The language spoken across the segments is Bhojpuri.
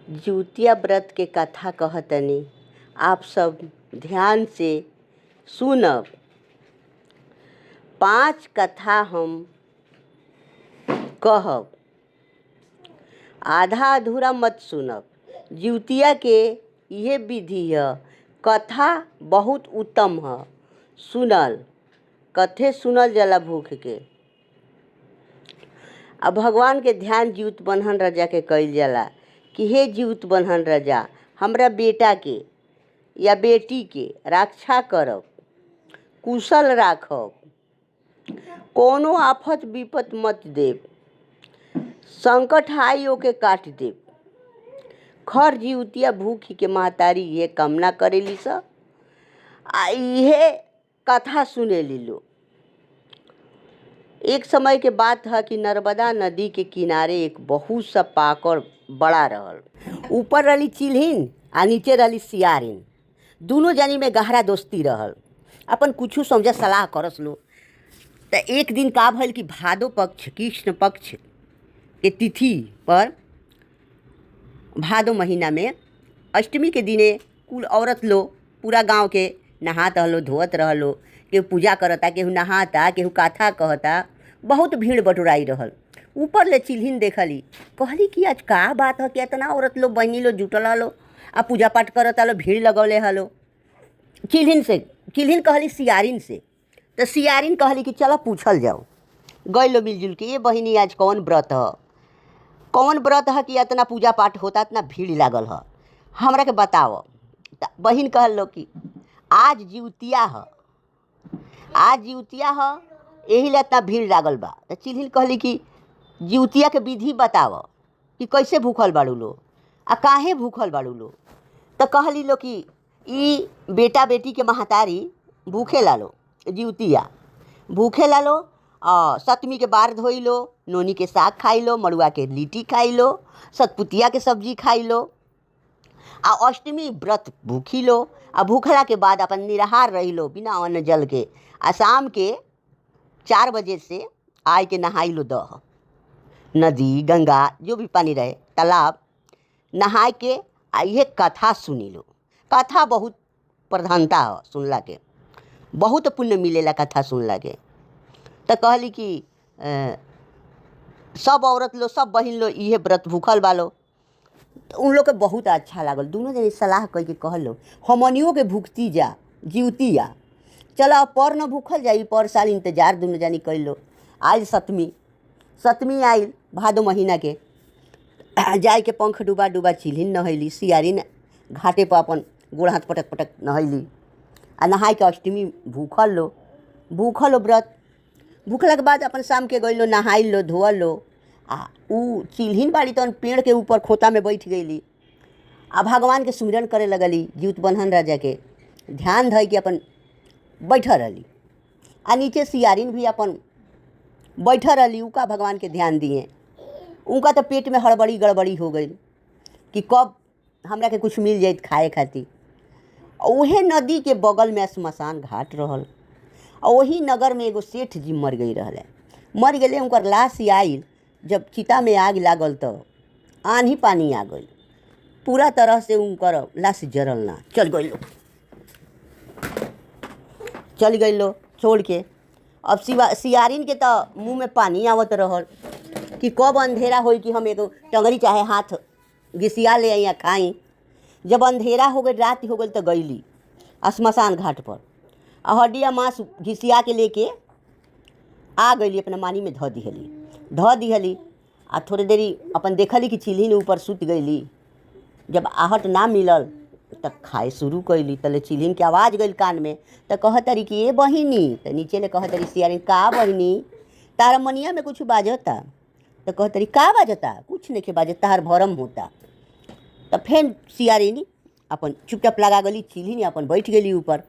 जिउतिया व्रत के कथा कहतनी, आप सब ध्यान से सुनब। 5 कथा हम कहब, आधा अधूरा मत सुनब। जिउतिया के यह विधि है, कथा बहुत उत्तम है। सुनल कथे सुनल जाला भूख के। अब भगवान के ध्यान जिउत बन्हन राजा के कइल जाला कि हे जिउत बन्हन राजा, हमरा बेटा के या बेटी के रक्षा करब, कुशल राखब, कोनो आफत विपत मत देव, संकट आई ओके काट देव। खर जिउतिया भूखी के महतारी ये कामना करेली स आ इहे कथा सुनेली लो। एक समय के बात है कि नर्मदा नदी के किनारे एक बहुत सा पाकड़ बड़ा रहल। ऊपर रहली चिल्हिन आ नीचे रहली सियारिन। दोनों जानी में गहरा दोस्ती रहल। अपन कुछ समझा सलाह करस लो। तो एक दिन का भइल कि भादो पक्ष कृष्ण पक्ष के तिथि पर भादो महीना में अष्टमी के दिने कुल औरत लोग पूरा गांव के नहात रहलो, धोवत रहलो। केहू पूजा करता, केहू नहाता, केहू कथा कहता। बहुत भीड़ बटुराई रहल। ऊपर ले चिल्हिन देखली, कहली कि आज का बात है कि इतना औरत लोग बहनी लोग जुटल हलो आ पूजा पाठ करता लो, भीड़ लगौले हलो। चिल्हिन कहली सियारिन से। तो सियारिन कहली कि चलो पूछल जाओ। गई लो मिलजुल के, ये बहिनी आज कौन व्रत है, कौन व्रत है कि इतना पूजा पाठ होता, इतना भीड़ लागल है, हमरा के बताओ। बहिन कहल लो कि आज जिउतिया है, आज जिउतिया है, यही ले इतना भीड़ लागल बा। तो चिल्हिन कहली कि जिउतिया के विधि बताओ कि कैसे भूखल बाड़ू लो आ काहे भूखल बाड़ू लो। तो कहली लो कि ई बेटा बेटी के महतारी भूखे लालो, जिउतिया भूखे लालो। सतमी के बार धोई लो, नोनी के साग खाई लो, मड़ुआ के लिट्टी खाई लो, सतपुतिया के सब्जी खाई लो आ अष्टमी व्रत भूखी लो। आ भूखला के बाद अपन निराहार रही लो बिना अन्न जल के। आ शाम के 4 बजे से आय के नहाई लो दह, नदी गंगा जो भी पानी रहे, तालाब नहाय के आ ये कथा सुनी लो। कथा बहुत प्रधानता है सुनला के, बहुत पुण्य मिलेला कथा सुनला के। तो कहली कि सब औरत लो, सब बहिन लो इहे व्रत भूखल बालो। तो उन लोग के बहुत अच्छा लागल। दोनों जने सलाह कह के कहलो हमनियों के भूखती जा जिउतिया, चलो अब पर न भूखल जाई, पर साल इंतजार दोनों जानी कैल लो। आज सतमी आइल भादो महीना के। जाय के पंख डूबा डूबा चिल्हिन नहैली, सियारिन घाटे पर अपन गोड़ हाथ पटक पटक नहैली आ नहाय के अष्टमी भूखल लो व्रत। भूखला के बाद अपन शाम के गइल लो, नहाइल लो, धोअल लो। आ ऊ चिल्हिन बाड़ी तो पेड़ के ऊपर खोता में बैठ गईली आ भगवान के सुमिरन करे लगली। जिउत बन्हन राजा के ध्यान धइ के अपन बैठल रहली आ नीचे सियारिन भी अपन बैठल रहली। उनका भगवान के ध्यान दिए। उनका तो पेट में हड़बड़ी गड़बड़ी हो गई कि कब हमरा के कुछ मिल जाइत खाए खातिर। उहे नदी के बगल में श्मशान घाट रहल। वही नगर में एगो सेठ जी मर गई रहले। मर गए, उनकर लाश आइल। जब चिता में आग लागल तो आंधी पानी आ गई, पूरा तरह से उनकर लाश जरल ना, चल गई लो छोड़ के। अब सियारिन के तो मुंह में पानी आवत रहल कि कब अंधेरा होई कि हम एगो टंगरी चाहे हाथ घिसिया ले या खाई। जब अंधेरा हो गई, रात हो गई, तो गईली श्मशान घाट पर आ हड्डिया मांस घिसिया के लेके आ गईली, अपना मानी में धो दिहली। आ थोड़ी देरी अपन देखली कि चिल्हिन ऊपर सुत गईली। जब आहट ना मिलल तो खाए शुरू कैली। तले चिल्हिन के आवाज़ गई कान में। तो कहतरी कि ये बहिनी, तो नीचे ले कहतरी सियारिन, का बहिनी तारा मनिया में कुछ बाजता। तो कहतरी का बाजता, कुछ नहीं के बाजता, तार भरम होता। तो फिर सियारिन अपन चुपचाप लगा गली, चिल्हिन अपन बैठ गई ऊपर।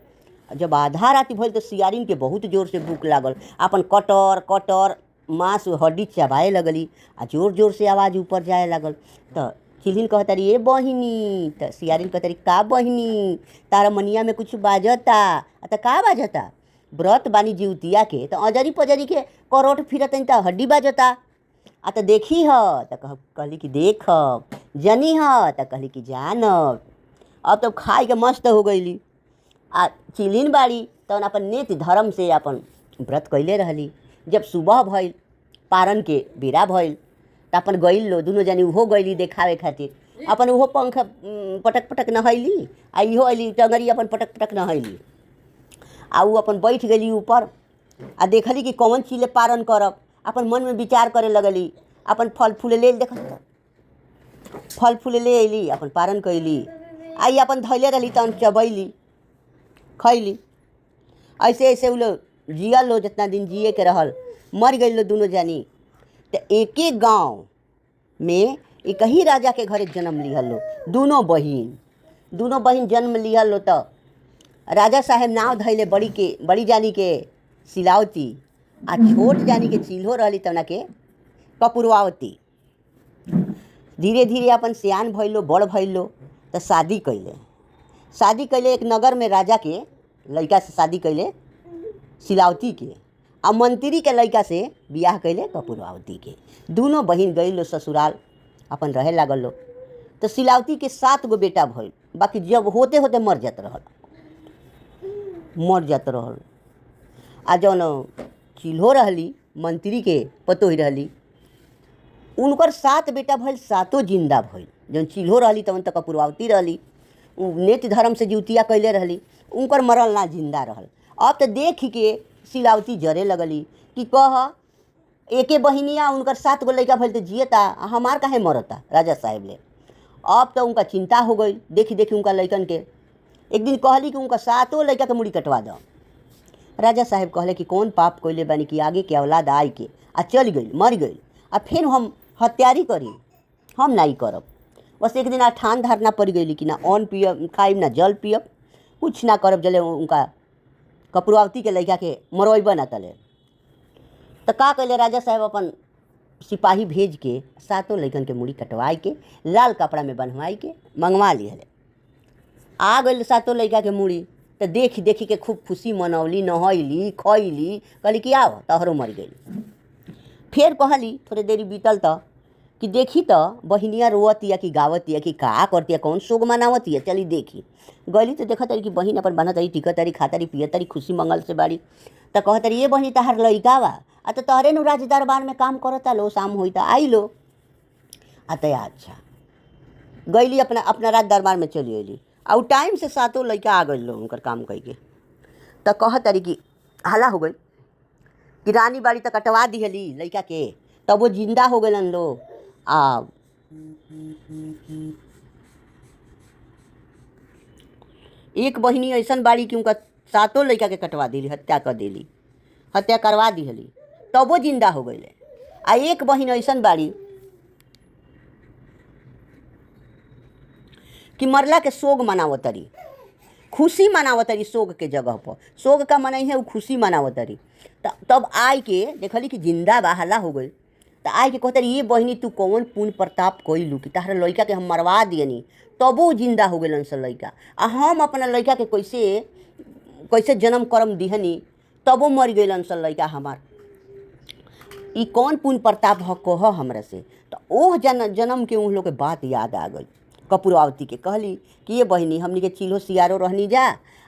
जब आधा राति भइल तो सियारिन के बहुत जोर से भूख लागल। अपन कटर मांस हड्डी चबाए लगली आ जोर जोर से आवाज़ ऊपर जाए लागल। तो चिल्हिन कहतरी ए बहिनी। तो सियारिन कहतरी का बहिनी तारा मनिया में कुछ बाजता। तो का बाजता, व्रत बानी जिउतिया के, तो अजरी पजरी के करोट फिरत तो हड्डी बाजता। आ तो देखी ह तो कहली कि देखब, जनी ह तो कहली कि जानब। अब तो खाई के मस्त हो गईली। आ चिलिन बाड़ी तवन अपन नेत धर्म से अपन व्रत कैले रहली। जब सुबह भइल, पारन के बेरा भइल, तो अपन गइल लो दुनों जनी उहो गइली देखावे खातिर। अपन उहो पंख पटक पटक नहैली आ इहो अइली टंगरी अपन पटक पटक नहैली। आ ऊ अपन बैठ गेली ऊपर आ देखली कि कौन चीज ले पारन करब। अपन मन में विचार करे लगली। अपन फल फूल ले देखत फल फूल ले अइली, अपन पारन कैली। आई अपन धैले रहली तहन चबैली खैली। ऐसे ऐसे उ लोग जियल लो, जितना दिन जिए के रहल। मर गई लो दोनों जानी। तो एक एक गाँव में एक ही राजा के घरे जन्म लिहल लो दोनों बहिन जन्म लिहल लो। तो राजा साहेब नाव धैले बड़ी जानी के सिलावती आ छोट जानी के चिल्हो रहली तना के कपुरवावती। धीरे धीरे अपन सियान भइलो, बड़ भइलो तो शादी कैले एक नगर में राजा के लड़का से शादी कैले सिलावती के। आ मंत्री के लड़का से बियाह कैले कपुरवावती के। दोनों बहिन गई लो ससुराल, अपन रहे लागल लो। तो सिलावती के 7 गो बेटा भइल, बाकी जब होते होते मर जात रहल। आ जौन चिल्हो रहली मंत्री के पतोही रहली, उनकर 7 बेटा भइल, 7 जिंदा भइल। जौन चिल्हो रहली तवन तक कपुरवावती रहली, उ नेत धर्म से जीवतिया कैले रहली, उनकर मरल ना जिंदा रहल। अब तो देख के सिलावती जरे लगली कि कह एके बहिनिया उनकर 7 गो लड़का भइल तो जियता, हमार काहे मरता राजा साहेब ले। अब तो उनका चिंता हो गई देखी उनका लड़कन के। एक दिन कहली कि उनका 7 लड़का के मुड़ी कटवा दो। राजा साहेब कहले कि कौन पाप कैले बानी कि आगे के औलाद आई के आ चल गई, मर गई, आ फिर हम हत्यारी करी, हम नहीं करब। बस एक दिन ठान धारना पड़ गई कि ना अन्न पियब खाइब, ना जल पियब, कुछ ना करब जले उनका कपुरवावती के लड़का के मरवाइब ना तले। तो का कैले राजा साहेब अपन सिपाही भेज के 7 लड़कन के मुड़ी कटवाई के लाल कपड़ा में बंधवाई के मंगवा लिहले। आ गई 7 लड़का के मुड़ी। तो देखी के खूब खुशी मनौली, नहैली खैली, कहली कि आओ तोहरो मर गई। फिर कहली थोड़े देरी बीतल तो कि देखी तो बहिनिया रोवतिया कि गावतिया कि का करतिया, कौन शोक मनावतिया, चली देखी। गली तो देखा तारी कि बहिन अपन बना तारी, टिकत तारी, खा तारी, पिय तारी, खुशी मंगल से बाड़ी। तो कह तारी ये बहिनी तहार लइका बा, आ तो तोहरे नु राज दरबार में काम करता लो, शाम होता आई लो। तो अच्छा गईली अपना राज दरबार में चली अली। आ टाइम से 7 लड़का आ गई लो उनकर काम कई के। तो कह तारी कि हला हो गई कि रानी बाड़ी तो कटवा दिहली लड़का के, तब वो जिंदा हो गलन लो। आ एक बहिनी ऐसन बाड़ी कि उनका 7 लड़का के कटवा दिली, हत्या करवा दिहली, तब वो जिंदा हो गई। आ एक बहिन ऐसन बाड़ी कि मरला के शोक मनावतरी, खुशी मनावतरी। शोक के जगह पर शोक का मनाई है, वो खुशी मनावतरी। तब आई के देखली कि जिंदा बा, हल्ला हो गई। तो आई के कहतरी ये बहिनी तू कौन पुण्य प्रताप कैलू कि तहरा लड़का के हम मरवा दियनी, तबो जिंदा हो गलन से लड़का। आ हम अपना लड़का के कैसे जन्म कर्म दिहनी, तबो मर गलन से लड़का हमार। ई कौन पुण्य प्रताप ह कह हमरा से। तो ओह जन्म के उन लोग के बात याद आ गई। कपुरवावती के कहली कि ये बहिनी हमनी के चिल्हो सियारो रहनी जा,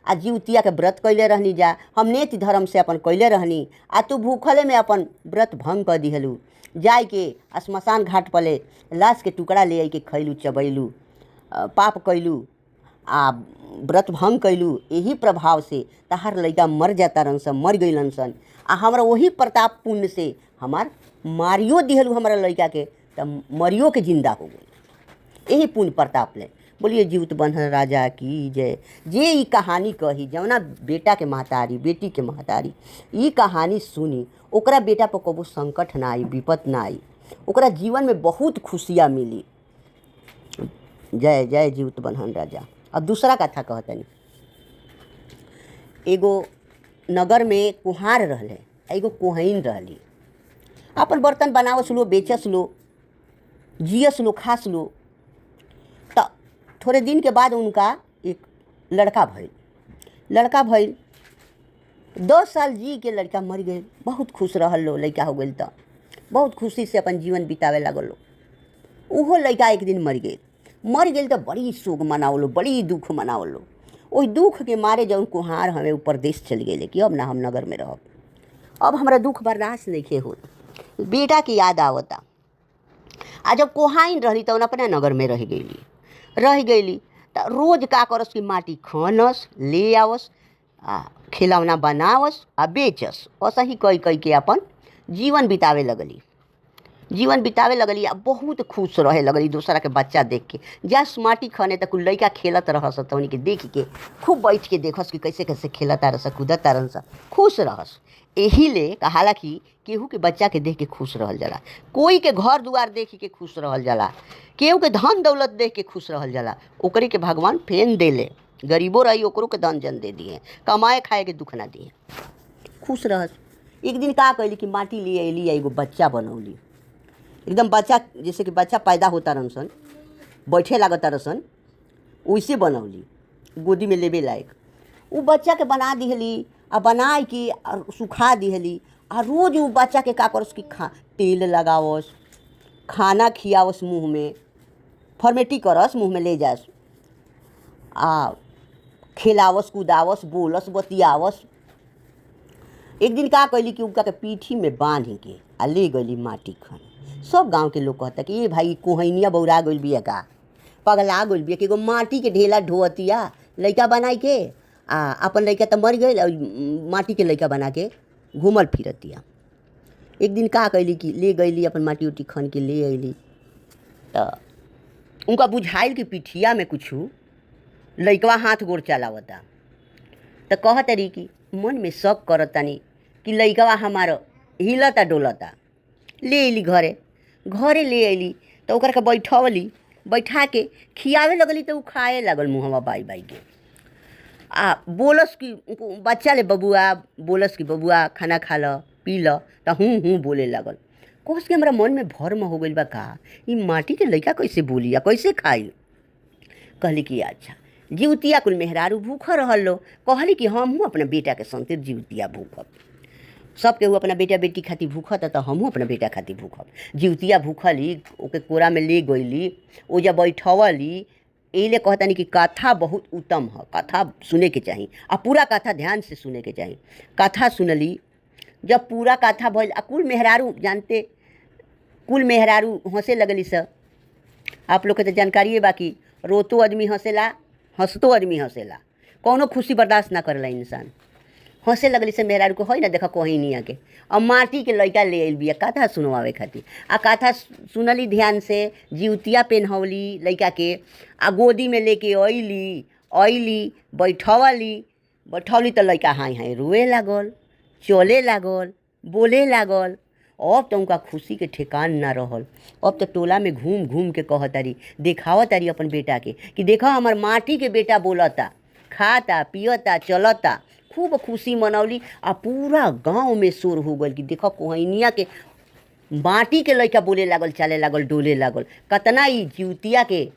आ जीवतिया के व्रत कैले रहनी जा, हम नेत धर्म से अपन कैले रहनी, आ तू भूखले में अपन व्रत भंग कर दिहलू। जाय के श्मशान घाट पले लाश के टुकड़ा ले आई के खैलू, चबैलू, पाप कैलू, आ व्रत भंग कैलू। यही प्रभाव से तहार लड़का मर जाता रन सन, मर गईलन सन। आ हमरा वही प्रताप पुण्य से हमार मारियो दिहलू हमारा लड़का के, तब मरियो के जिंदा हो गई। यही पुण्य प्रताप ले। बोलिए जीवित बंधन राजा की जय। जे ई कहानी कही जवना बेटा के महतारी, बेटी के महतारी ई कहानी सुनी, ओकरा बेटा पर कबो संकट ना आई, विपत ना आई, ओकरा जीवन में बहुत खुशियाँ मिली। जय जय जीवित बंधन राजा। अब दूसरा कथा कहतनी। एगो नगर में कुम्हार रहले, एगो कोहईन रहली। अपन बर्तन बनावस लो, बेचस लो, जियस लो, खास लो। तो थोड़े दिन के बाद उनका एक लड़का भइल। 10 साल जी के लड़का मर गए। बहुत खुश रहल लो, लड़का हो गई। तो बहुत खुशी से अपन जीवन बितावे लागल। उहो लड़का एक दिन मर गई तो बड़ी शोक मनावलो, बड़ी दुख मनावलो। वही दुख के मारे जौन कुहार हमें ऊपर देश चल गए कि अब ना हम नगर में रहब, अब हमारा दुख बर्दाश्त नहीं हो। बेटा की याद आवता। आ जब कोहाइन रही तो अपना नगर में रह गई तो रोज का करस कि माटी खनस ले आवस, आ खिलौना बनावस आ बेचस। ऐसा ही कई के अपन जीवन बितावे लगली आ बहुत खुश रहे लगली दूसरा के बच्चा देख के। जस माटी खने तक लड़का खेलत रहस तो उनके देख के खूब बैठ के देखस कि कैसे कैसे खेलत रस, कूदत रस, खुश रहस। यही ले कहाला कि केहू के बच्चा के देख के खुश रहल जाला, कोई के घर दुआर देख के खुश रहल जाला, केहू के धन दौलत देख के खुश रहल जाला। ओकरे के भगवान फेन देले, गरीबो रही ओकरो के धन जन दे दिए, कमाए खाए के दुख ना दिए, खुश रहस। एक दिन का कैली कि माटी ले अली, एगो बच्चा बनौली। एकदम बच्चा जैसे कि बच्चा पैदा होता रहसन, बैठे लागत रहसन, वैसे बनौली, गोदी में लेबे लायक। वो बच्चा के बना दिहली आ बनाए के सुखा दिहली। आ रोज वो बच्चा के का करस कि तेल लगावस, खाना खियावस, मुँह में फॉर्मेटी करस, मुँह में ले जास, आ खिलावस, कुदावस, बोलस, बतियावस। एक दिन का कैली कि उनका के पीठी में बांध के आ ले गई माटी खन। सब गांव के लोग कहता कि ये भाई कोहनिया बौरा गइल बिया, का पगला गइल बिया कि एगो माटी के ढेला ढोअतिया लड़का बनाई के, आ अपन लड़का तो मर गई, माटी के लड़का बना के घूमल फिरतिया। एक दिन का कैली कि ले गईली अपन माटी उटी खन के ले अली। तो उनका बुझाइल कि पिठिया में कुछ लड़कवा हाथ गोड़ चलावता। तो कहत रही कि मन में शक करतानी कि लड़कवा हमार हिलता डोलता। ले अली घरे ले अली तो ओकरा के बैठा के खियावे लगली तो उ खाए लगल मुँहवा बाई के। आ बोलस कि बच्चा ले बबुआ, बोलस कि बबुआ खाना खा ल पी ल, तो हूँ बोले लगल। कोस के हमरा मन में भर्म हो गइल बा, का ई माटी के लड़का कैसे बोली या कैसे खाई। कहली कि अच्छा जीवतिया कुल मेहरारू भूख रहल लो। कहली कि हम अपना बेटा के संते जीवतिया भूखब, सब केहू अपना बेटा बेटी खातिर भूखत तो हमहूँ अपना बेटा खातिर भूखब। जीवतिया भूखली, ओके कोरा में ले गईली, ओ जब बैठवली। एले कहतानी कि कथा बहुत उत्तम है, कथा सुने के चाहिए, आ पूरा कथा ध्यान से सुने के चाहिए। कथा सुनली, जब पूरा कथा भइल आ कुल मेहरारू जानते, कुल मेहरारू हंसे लगली। सब आप लोग के तो जानकारी बा कि रोतो आदमी हंसेला, हंसतो आदमी हंसेला, कौनो खुशी बर्दाश्त ना करेला इंसान। हंसे लगली से मेहरारू को है ना देखा कोही नहीं आके। अब माटी के लड़का ले आइल बिया कथा सुनवावे खातिर। आ कथा सुनली ध्यान से, जीवतिया पेन्हवली लड़का के, आ गोदी में लेके अइली बैठवली तो लड़का हाय रोए लागल, चले लागल, बोले लागल। अब तो उनका खुशी के ठेकान ना रहल। अब तो टोला में घूम घूम के कहतारी, देखावतारी अपन बेटा के कि देखा हमार माटी के बेटा बोलता, खाता, पियता, चलता। खूब खुशी मनौली। आ पूरा गांव में शोर हो गल कि देखो कोहनिया के माटी के लड़का बोले लागल, चले लागल, डोले लागल। कतना ई जीवतिया के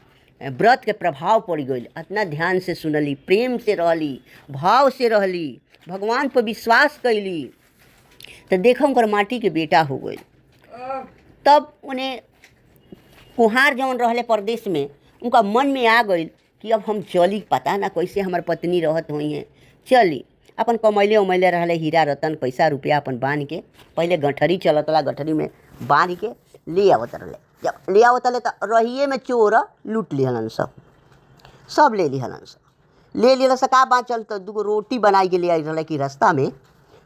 व्रत के प्रभाव पड़ गई। इतना ध्यान से सुनली, प्रेम से रहली, भाव से रहली, भगवान पर विश्वास कैली, तो देखो उनकर माटी के बेटा हो गई। तब उन्हें कुहार जौन रहले परदेश में, उनका मन में आ गई कि अब हम चली, पता ना कैसे हमार पत्नी रहत हुई हैं, चली। अपन कमैले उमैले रहले हीरा रतन पैसा रुपया अपन बांध के, पहले गठरी चलत रहा, गठरी में बांध के ले आवत रहले। जब ले आवत रहले तो रहिए में चोर लूट लिहलन, सब ले लिहलन। ले लिहल से का बात चल, तो दूगो रोटी बनाई के ले आई रहले कि रास्ता में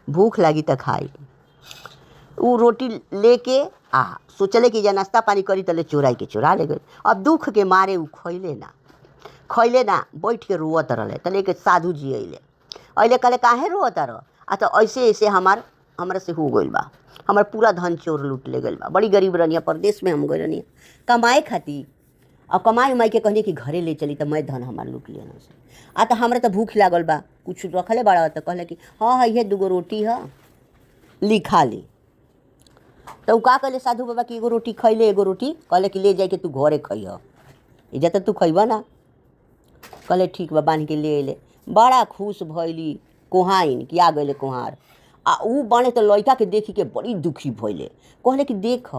भूख लगी तो खाई। वो रोटी लेके सोचले कि जा नाश्ता पानी करी, तले चोरा ले गई। अब दुख के मारे उ खैले ना बैठ के रोवत रहले। तले के साधु जी अइले कहले काहे रोवत रह, आ तो ऐसे हमारा से हो गइल बा, हमार पूरा धन चोर लूट ले गइल बा। बड़ी गरीब रहनी, परदेश में हम गए रहनी कमाए खातिर। अब कमाई उमाई के कहनी कि घरे ले चली, तो मैं धन हमार लूट लिया से। आ तो हमरा तो भूख लागल बा, कुछ रखले बड़ा, तो कहले कि हाँ ये दूगो रोटी है, लिखा ली। तो का कहले साधु बाबा कि एगो रोटी खैले, एगो रोटी कहले कि ले जाए के तू घरे खइह, इज्जत तू खइबा ना। कहले ठीक बा, बांध के ले अइले। बड़ा खुश भइली कोहाइन कि आ गइले कुहार। आ ऊ बने तो लड़का के देखी के बड़ी दुखी भइले। कहले कि देख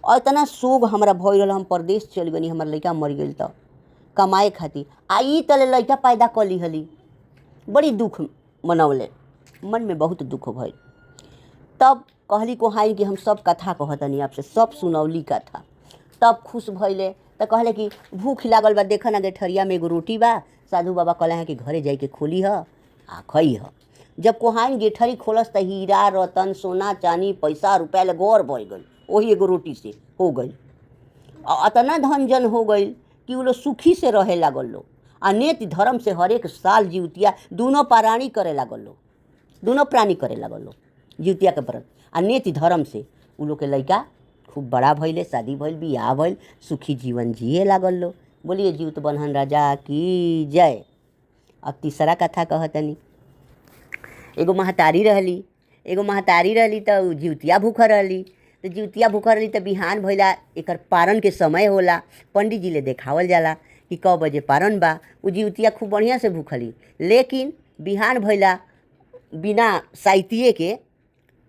इतना शोक हमरा भइल रहल, हम परदेश चल गनी, हमार लड़का मर गइल त कमाए खातिर, आ ई तले लड़का पैदा कर लिहली। बड़ी दुख मनौले, मन में बहुत दुख भइल। तब कहली कोहाई कि हम सब कथा कहतनी आपसे, सब सुनौली कथा। तब खुश भइले तो कहले कि भूख लागल बा, देख ना गेठरिया में एगो रोटी बा, साधु बाबा कहले हैं कि घरे जाके खोली ह आ खई ह। जब कोहाइन गेठरी खोलस त हीरा रतन सोना चांदी पैसा रुपया ले गौर भर गई, वही एगो रोटी से हो गई। अतना धन जन हो गई कि वो लोग सुखी से रहे लागल लो। आ नेति धर्म से हर एक साल जीवतिया दोनों प्राणी करे लागल लो, दोनों प्राणी करे लागल लो जीवतिया के व्रत। आ नेति धर्म से उ लोग के लड़का खूब बड़ा भइले, शादी भइल, बियाह भइल, सुखी जीवन जिए लागल लो। बोलिए जीवत बन्हन राजा की जय। अब तीसरा कथा कहतनी। एगो महतारी रहली तो जीवतिया भूख रहली। तो जीवतिया भूख रहली तो बिहान भइला, एकर पारन के समय होला, पंडित जी ले देखावल जाला कि क बजे पारन बा। उ जीवतिया खूब बढ़िया से भूखली, लेकिन बिहान भइला बिना साइतिए के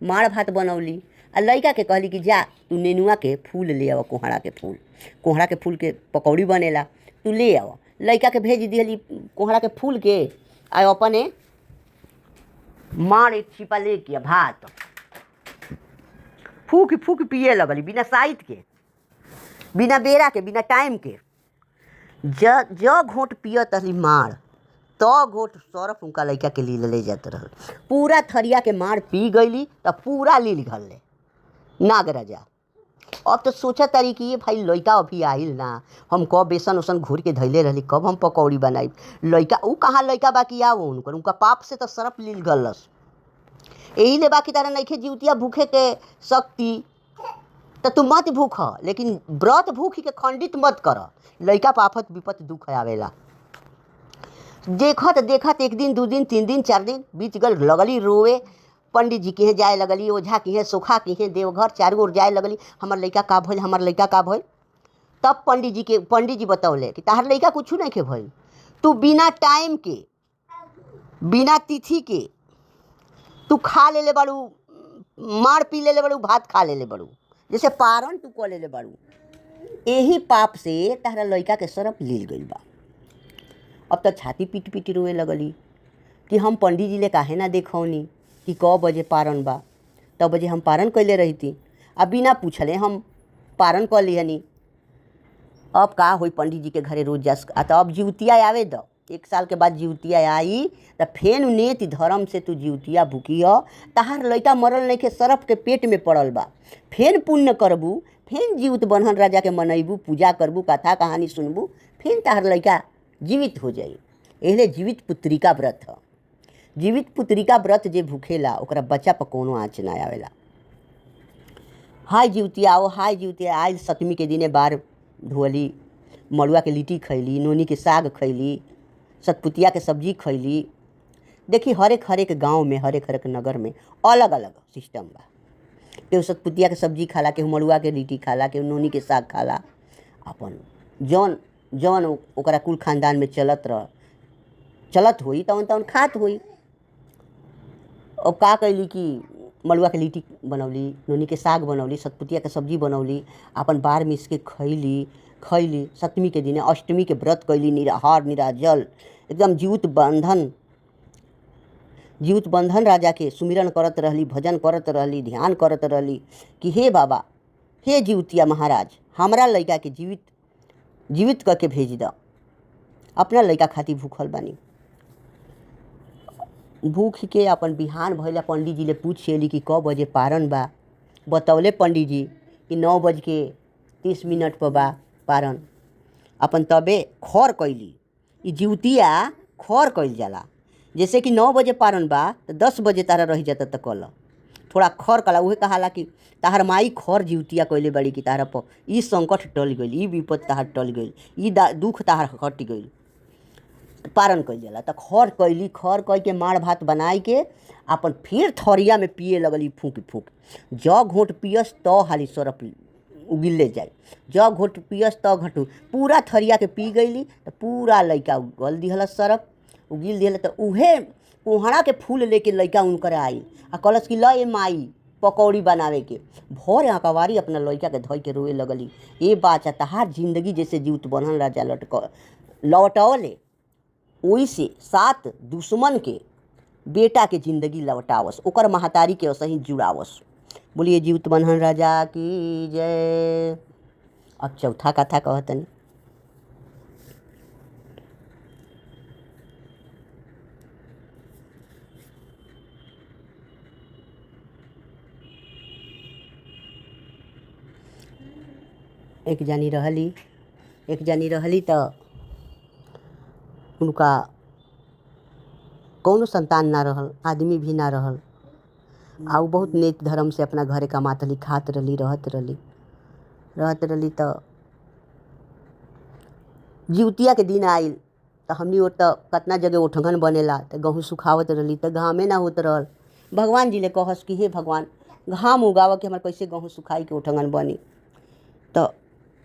माड़ भात बनौली। आ लड़का के कहली कि जा तू नेनुआ के फूल ले आव, कोहड़ा के फूल के पकौड़ी बनेला, तू ले आव। लड़का के भेज दिहली कोहड़ा के फूल के, आ अपने माड़ एक छिपा ले के भात फूक फूक पिए लगली, बिना साइत के, बिना बेरा के, बिना टाइम के। ज घोट पियत रहली माड़, तो घोट सरफ उनका लड़का के लील ले जात रहल। पूरा थरिया के माड़ पी गईली तो पूरा लील घल ले नागराजा। अब तो सोचा तारी कि ये भाई लड़का अभी आइल ना, हम कब बेसन उसन घोर के धैले रहली, कब हम पकौड़ी बनाई। लड़का ऊ कहाँ लड़का बाकी आओ उनका पाप से तो सरफ लील गलस। यही ले बाकी तारा नइखे जीवतिया भूखे के शक्ति, तो तू मत भूख, लेकिन व्रत भूख के खंडित मत कर। लड़का पाफत विपत दुख आवेला। देखत देखत एक दिन, दू दिन, 3 दिन, 4 दिन बीत गल, लगली रोवे। पंडित जी के जाए लगली, ओझा के, सोखा के, देवघर चारों ओर जाए लगली, हमार लड़का का भइल, हमार लड़का का भइल। तब पंडित जी बतौले कि ताहर लड़का कुछ नहीं के भइल, तू बिना टाइम के, बिना तिथि के तू खा लेले बाड़ू, मार पी लेले बाड़ू, भात खा लेले बाड़ू, जैसे पारण तू कर लेले बाड़ू। यही पाप से ताहरा लड़का के सरफ लील गइल बा। अब तो छाती पीट पीट रोए लगली कि हम पंडित जी ले काहे ना देखौनी कि क बजे पारण बा, तब बजे हम पारण कैले रही थी, अब बिना पूछले हम पारण कर लिहनी। अब का होई, पंडित जी के घरे रोज जा। तो अब जीवतिया आवे दो, 1 साल के बाद जीवतिया आई तो फेन नेति धर्म से तू जीवतिया भूखी हो। तहार लड़का मरल नहीं के सरफ के पेट में पड़ल बा, फेन पुण्य करबू, फेन जीवित बन्हन राजा के मनैबू, पूजा करबू, कथा कहानी सुनबू, फेन तहार लड़का जीवित हो जाई। एहिले जीवित पुत्रिका व्रत ह। जीवित पुत्रिका व्रत जे भूखेला ओकरा बच्चा पर कोनो आँच ना आवेला। हाय जीवतिया आओ, हाय जीवतिया आइल। 7वीं के दिने बार धोली, मड़ुआ के लिट्टी खैली, नोनी के साग खैली, सतपुतिया के सब्जी खैली। देखी हर एक गांव में, हर एक नगर में अलग अलग सिस्टम बा। केहू सतपुतिया के सब्जी खाला, केहू मड़ुआ के लिट्टी खाला, केहू नोनी के साग खाला। अपन जौन ओकरा कुल खानदान में चलत होई तवन खात होई। अब का कैली कि मड़ुआ के लिट्टी बनौली, नोनी के साग बनौली, सतपुतिया के सब्जी बनौली, अपन बार मिस के खैली। 7वीं के दिने 8वीं के व्रत कैली, निराहार निराजल एकदम जीवित बंधन राजा के सुमिरन करत रहली, भजन करत रहली, ध्यान करत रहली कि हे बाबा, हे जीवतिया महाराज, हमरा लड़का के जीवित करके भेज द, अपना लड़का खातिर भूखल बानी। भूख के अपन बिहान भइला पंडित जी ले पूछेली कि क बजे पारण बा। बतौले पंडित जी कि 9:30 पर बा पारण। अपन तबे खौर कैली। ई जीवतिया खौर कैल जाला, जैसे कि 9 बजे पारण बा तो 10 बजे तारा रह जाता तो कल थोड़ा खौर कला। उहे कहाला कि ताहर माई खौर जीवतिया कैले बड़ी कि तारा पर ई संकट टल गइल, ई विपद ताहर टल गइल, ई दुख ताहर हट गइल, पारण कैल जाला। तो खौर कैली, खौर कह के माड़ भात बनाई के अपन फिर थरिया में पिए लगली फूक फूक। ज घोट पियस तो हाली सरफ उगिले जाए, ज घोट पियस तो घटू, पूरा थरिया के पी गईली तो पूरा लड़का उगल दिहल, सरफ उगिल दिहल। तो उहे कोहड़ा के फूल लेके लइका उनकर आई आ कहलस कि ल ए माई पकौड़ी बनावे के। भर अकवारी अपना लइका के धोई के रोए लगली, ए बाचा तहार जिंदगी जैसे जीवित बनहन राजा लौटवले ओई से 7 दुश्मन के बेटा के जिंदगी लौटावस, ओकर महतारी के असही जुड़ावस। बोलिए जीवित बनहन राजा की जय। अब चौथा कथा कहतनी। एक जानी रहली तो उनका कौनो संतान ना रहल, आदमी भी ना रहल। आ बहुत नेक धर्म से अपना घरे कमात रही, खात रही, रहत रही। तो जिउतिया के दिन आइल तो हमनी और तो कितना जगह ओठगन बनेला तो गहूँ सुखावत रही तो घामे ना होत रहल। भगवान जी ले कहस कि हे भगवान घाम उगाव कि हमारे कैसे गहूँ सुखाई के ओठगन बनी, तो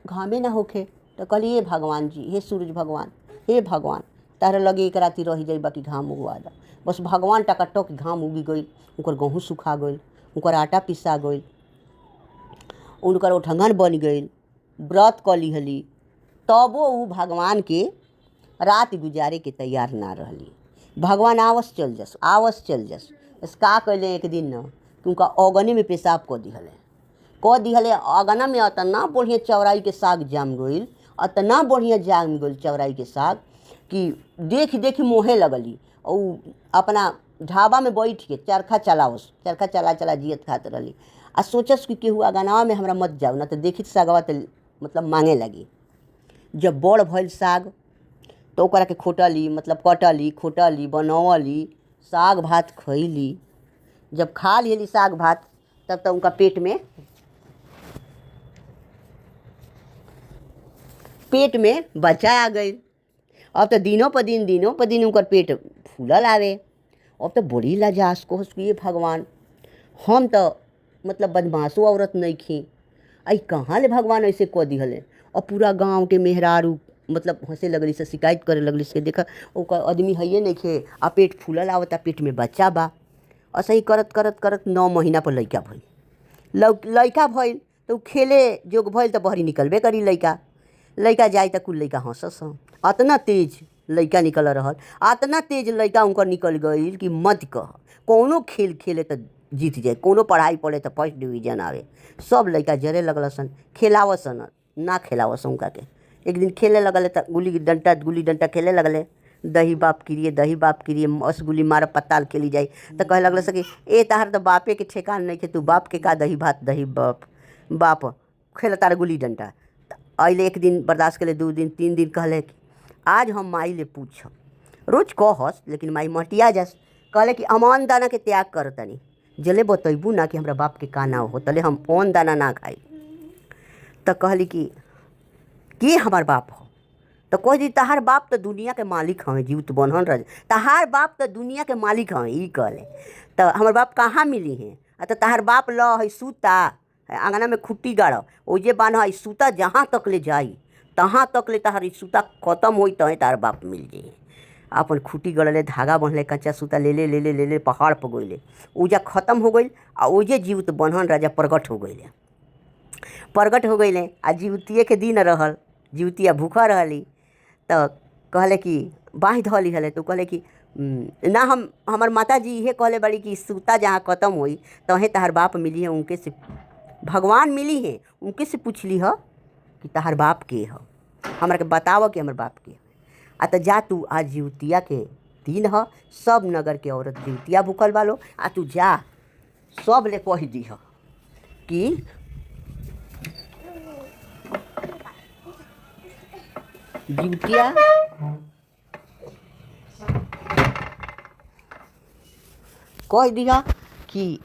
घामे ना होखे। तो कहली हे भगवान जी, हे सूरज भगवान, हे भगवान तारा लगे एक राती रह जाई बाकी घाम उगवा दा। बस भगवान टकाटक घाम उगी गई, उनकर गहूँ सुखा गई, उनकर आटा पिसा गई, उनकर ओठगन बन गई, व्रत क लिहली। तबो उ भगवान के रात गुजारे के तैयार ना रहली। भगवान आवस चल जस। बस का कैले एक दिन न कि उनका अगने में पेशाब क दिहले। अगना में अतना बढ़िया चौराई के साग जाम गईल, अतना बढ़िया जाम गईल चौराई के साग कि देख मोहे लगली। और अपना ढाबा में बैठ के चरखा चला जियत खात रहली। आ सोचस कि केहू अगनावा में हमरा मत जाओ ना तो देखी सागवा तो मतलब मांगे लगी। जब बड़ भइल साग तो ओकरा के खोटली, मतलब कटली खोटली बनवली, साग भात खैली। जब खा लिहली साग भात तब तो उनका पेट में बच्चा आ गई। अब तो दिनों पर दिन उनकर पेट फूलल आवे। अब तो बड़ी लाजास कहस कि भगवान हम तो मतलब बदमाशो औरत नहीं खी, आई कहाँ ले भगवान ऐसे कह दिहले। और पूरा गांव के मेहरारू मतलब हंसे लगली से, शिकायत करे लगली से, देखा ओकर आदमी है नहीं खे आ पेट फूलल आवता, पेट में बच्चा बा। ऐसे ही करत 9 महीना पर लइका भइल तो खेले जोग भइल तो बहरी निकलबे करी। लइका जाए तो कुल लइका हंसस। अतना तेज लइका निकल रहल, अतना तेज लइका उनकर निकल गईल कि मत कह। कौनो खेल खेले तो जीत जाए, कोनो पढ़ाई पढ़े तो फर्स्ट डिवीजन आवे। सब लइका जरे लगलसन, खेलावसन ना खेलावसन उनका के। एक दिन खेले लगले तो गुल्ली डंटा खेले लगले। दही बाप किरिए मस गुल्ली मार पत्ताल खेली जाए तो कहे लगल कि ए तहार तो बापे के ठेकान नहीं के, तू बाप के का दही बाप खेल तार गुल्ली डंटा। अइले एक दिन बर्दाश्त के लिए, 2 दिन 3 दिन कहले कि आज हम माई ले पूछब। रोज कहस लेकिन माई मटिया जस। कहले कि अमान दाना के त्याग कर तनी, जले बतैबू ना कि हमरा बाप के का ना हो तले हम अन्न दाना ना खाई। तो कहली कि हमार बाप हो। तो कह दी तहार बाप तो दुनिया के मालिक हमें, जीवित बनहन राजा तहार बाप तो दुनिया के मालिक हमें। ई कहले तो हमार बाप कहाँ मिली हैं। तो तहार बाप ल है सूता आंगना में खुट्टी गाड़ ओजे बान्ह है सूता, जहाँ तक ले जाई तहाँ तक ले तहार सूता खत्म होई तहें तार बाप मिल जाई। अपन खुट्टी गड़ले, धागा बंधले, कच्चा सूता ले ले पहाड़ पर गइले, ओजा खत्म हो गई। आ ओजे जीवित बनहन राजा प्रगट हो गइले। आ जीवतिये के दिन रहल, जीवतिया भूखा रहली। तो कहले कि बाँह धली हले। तो कहले कि ना हमार माता जी ये कहले बड़ी कि सूता जहाँ खत्म होई तहें तहार बाप मिली है, उनके से भगवान मिली है, उनके से पूछली ह कि तहार बाप के ह, हमरा के बताव कि हमार बाप के। आ तो जा तू, आज जीवतिया के दिन ह, सब नगर के औरत जीवतिया भूखल बालो। आ तू जा सब ले कह दी ह कि जीवतिया कह दिया कि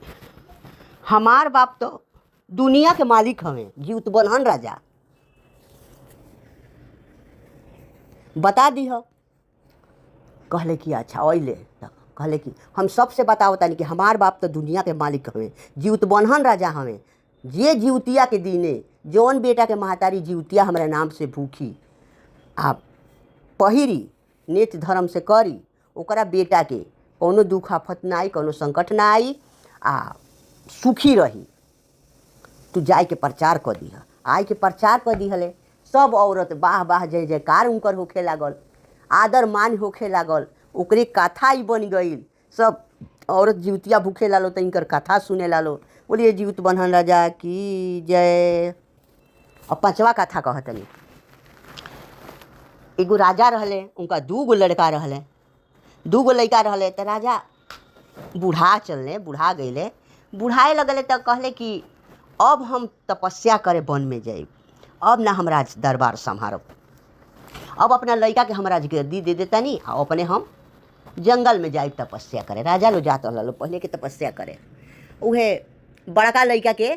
हमार बाप तो दुनिया के मालिक हमें, जीवित बनहन राजा बता दी हो। कहले कि अच्छा अइले। कहले कि हम सबसे बताओ तानी कि हमार बाप तो दुनिया के मालिक हमें, जीवित बनहन राजा हमें। जे जीवतिया के दिने जौन बेटा के महतारी जीवतिया हमारे नाम से भूखी आप पहिरी नेत धर्म से करी, ओकरा बेटा के कोनो दुख आफत ना आई, कोनो संकट ना आई, आ सुखी रही। तू जाय के प्रचार कर दिह। आय के प्रचार कर दिहले। सब औरत वाह वाह जय जयकार उनकर होखे लागल, आदर मान होखे लागल। ओकरे कथा ही बन गई। सब औरत जीवतिया भूखे लालो तो इनकर कथा सुने लालो। बोलिए जीवत बन्हन राजा की जय। और 5वां कथा कहतनी। एगो राजा रहले, उनका 2 गो लड़का रहले, 2 गो लड़का रहले। तो राजा बूढ़ा चलने, बूढ़ा गईले, बूढ़ाए लगले। तो कहले कि अब हम तपस्या करे वन में जाए, अब ना हम राज दरबार संभारब, अब अपना लड़का के हम राजगद्दी दे देतानी, और अपने हम जंगल में जाए तपस्या करे। राजा लो जात लो पहले के तपस्या करे। उहे बड़का लड़का के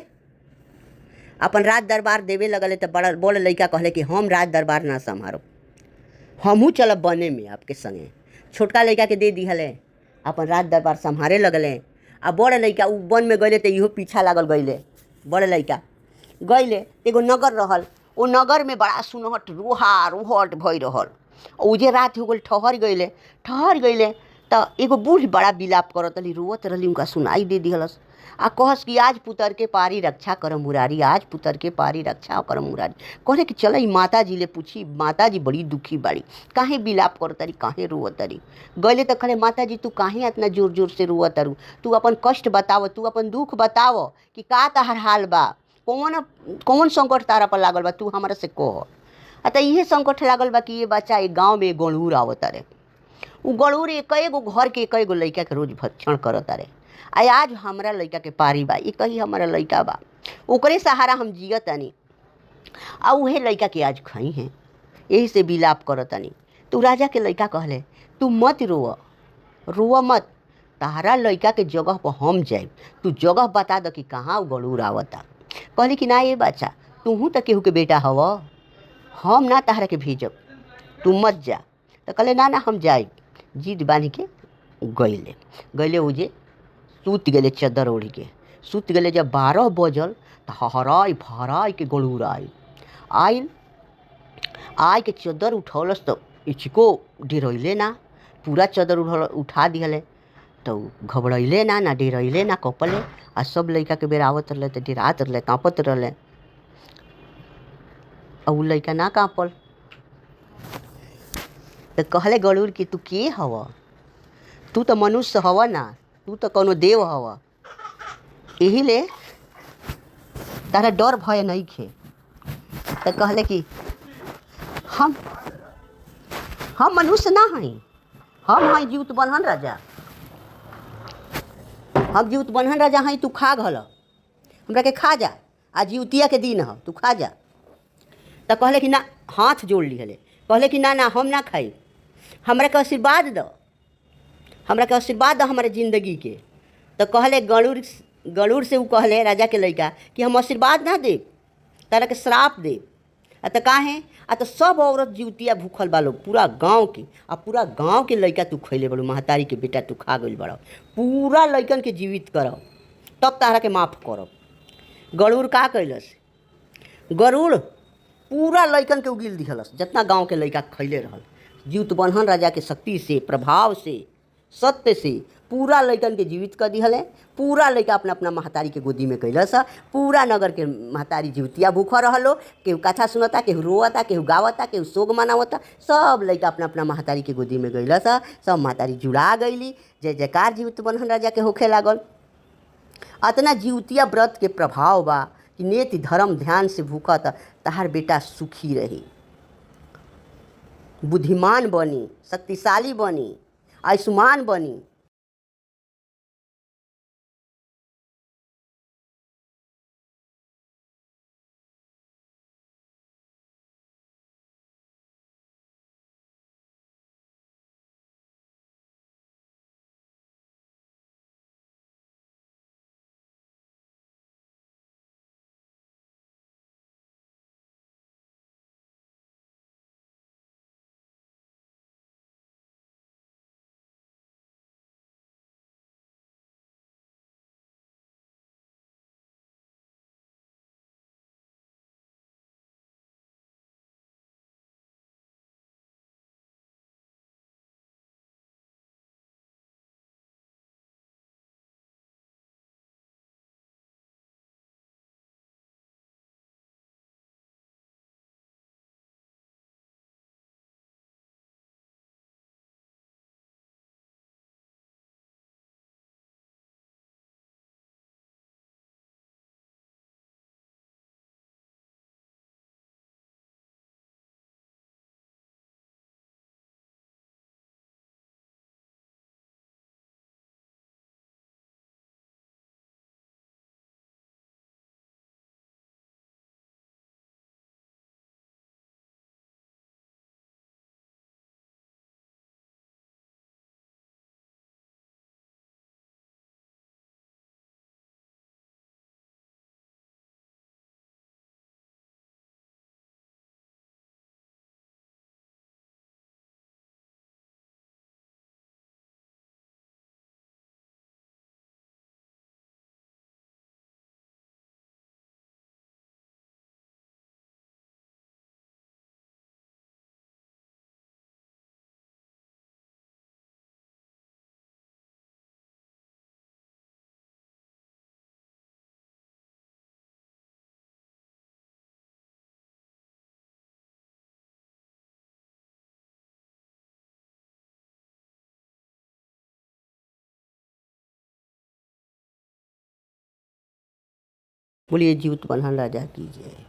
अपन राज दरबार देवे लगले। तो बड़ लड़का कहले कि हम राज दरबार ना संभारब, हमहू चलब बने में आपके संगे। छोटका लड़का के दे दिहले, अपन राज दरबार संभारे लगले। आ बड़ लड़का उ वन में गईले तो इहो पीछा लागल गईले। बड़ लड़का गईले, एगो नगर रहल। वो नगर में बड़ा सुनहट रोहा रोहट भई रहल। उजे रात हो गई, ठहर गईले। तो एगो बूढ़ बड़ा विलाप करत रही, रोवत रही। उनका सुनाई दे दिहलस आ कहस कि आज पुतर के पारी रक्षा कर मुरारी, आज पुतर के पारी रक्षा कर मुरारी। कहले कि चल माता जी ले पूछी, माता जी बड़ी दुखी बाड़ी, काहे विलाप करत रही, काहे रोवत रही। गईले तो कहले माता जी तू काहे इतना जोर जोर से रोवत रू, तू अपन कष्ट बताव, तू अपन दुख बताव कि का तहार हाल बा, कौन संकट तारा पर लागल बा, तू हमरा से कह। तो इहे संकट लागल बा कि ये बच्चा एक गाँव में गणूर आवत रे। उ गणूर एगो घर के एगो लड़का के रोज भक्षण करत रे। आज हमरा लड़का के पारी बा, एक ही हमारा लड़का बा, ओकरे सहारा हम जियतानी, आ उहे लड़का के आज खई हैं, यही से विलाप करतानी। तो राजा के लड़का कहले तू मत रोव मत, तारा लड़का के जगह पर हम जाए, तू जगह बता द कि कहाँ उ गणूर आवता। कहले कि ना ये बच्चा, तूहू तो केहू के बेटा हव, हम ना तारा के भेजब, तू मत जा। तो कहले ना हम जाए। जिद बांध के गईले उजे सूत गए, चद्दर ओढ़ के सूत गए। जब 12 बजल तो हराई फहराई के गणूर आयल के चद्दर उठौलस। तो इचको डेरैले ना, पूरा चद्दर उठा दिहले। तो घबरैले ना डेरैले ना कपले। आ सब लड़का के बेर आवत रहे तो डेरात रहे, काँपत रहे। और उ लड़का ना काँपल। तो कहले गणूर कि तू के हव, तू तो मनुष्य हव ना, तू तो कोनो देव हव, यही ले तारा डर भय नहीं खे। तो कहले कि हम मनुष्य ना हई, हम हई जीवत बन्हन राजा, हम जीवत बन्हन राजा हई। तू खा घल, हमरा के खा जा, आज जीवतिया के दिन ह, तू खा जा। तो कहले कि ना, हाथ जोड़ लिहले, कहले कि ना हम ना खाई, हमरा के आशीर्वाद दो, हमरा के आशीर्वाद दो हमारे जिंदगी के। तो कहले गणूर से उ कहले राजा के लड़का कि हम आशीर्वाद ना दे, तारा के श्राप दे। तो काहे तो सब औरत जीवतिया भूखल बालो पूरा गांव के, आ पूरा गांव के लड़का तू खैले बड़ो, महतारी के बेटा तू खा गइल बड़ो, पूरा लड़कन के जीवित करब तब तारा के माफ़ करब। गणूर का कैलस, गरुड़ पूरा लड़कन के उगिल दिहलस, जितना गांव के लड़का खैले रहल। जीवत बन्हन राजा के शक्ति से, प्रभाव से, सत्य से पूरा लड़कन के जीवित कर दिहले। पूरा लड़का अपना अपना महतारी के गोदी में कैलस। पूरा नगर के महतारी जीवतिया भूखा रहलो, केहू कथा सुनता, केहू रोता, केहू गावता, केहू शोक मनावता। सब लड़का अपना अपना महतारी के गोदी में गइलस। सब महतारी जुड़ा गईली, जय जयकार जीवत बन्हन राजा के होखे लागल। अतना जीवतिया व्रत के प्रभाव बा कि नेति धर्म ध्यान से भूखत, तहार बेटा सुखी रही, बुद्धिमान बनी, शक्तिशाली बनी, आयुष्मान बनी। बोलिए जीवित बन्हन राजा की जय।